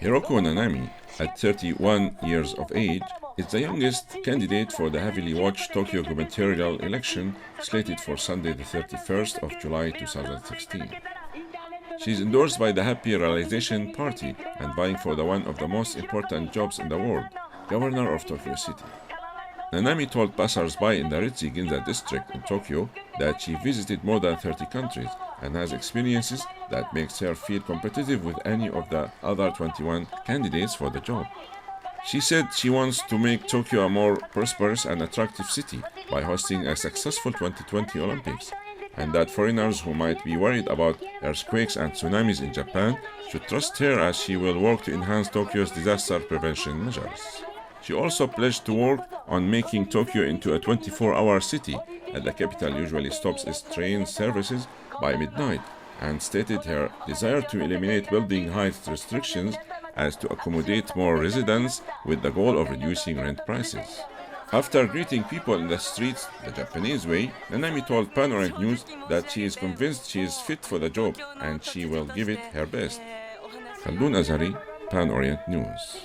Hiroko Nanami, at 31 years of age, is the youngest candidate for the heavily watched Tokyo gubernatorial election slated for Sunday, the 31st of July 2016. She is endorsed by the Happy Realization Party and vying for one of the most important jobs in the world, Governor of Tokyo City. Nanami told passers-by in the Ritzy Ginza district in Tokyo that she visited more than 30 countries and has experiences that makes her feel competitive with any of the other 21 candidates for the job. She said she wants to make Tokyo a more prosperous and attractive city by hosting a successful 2020 Olympics, and that foreigners who might be worried about earthquakes and tsunamis in Japan should trust her as she will work to enhance Tokyo's disaster prevention measures. She also pledged to work on making Tokyo into a 24-hour city, as the capital usually stops its train services by midnight, and stated her desire to eliminate building height restrictions as to accommodate more residents with the goal of reducing rent prices. After greeting people in the streets the Japanese way, Nanami told Pan Orient News that she is convinced she is fit for the job and she will give it her best. Khaldun Azhari, Pan Orient News.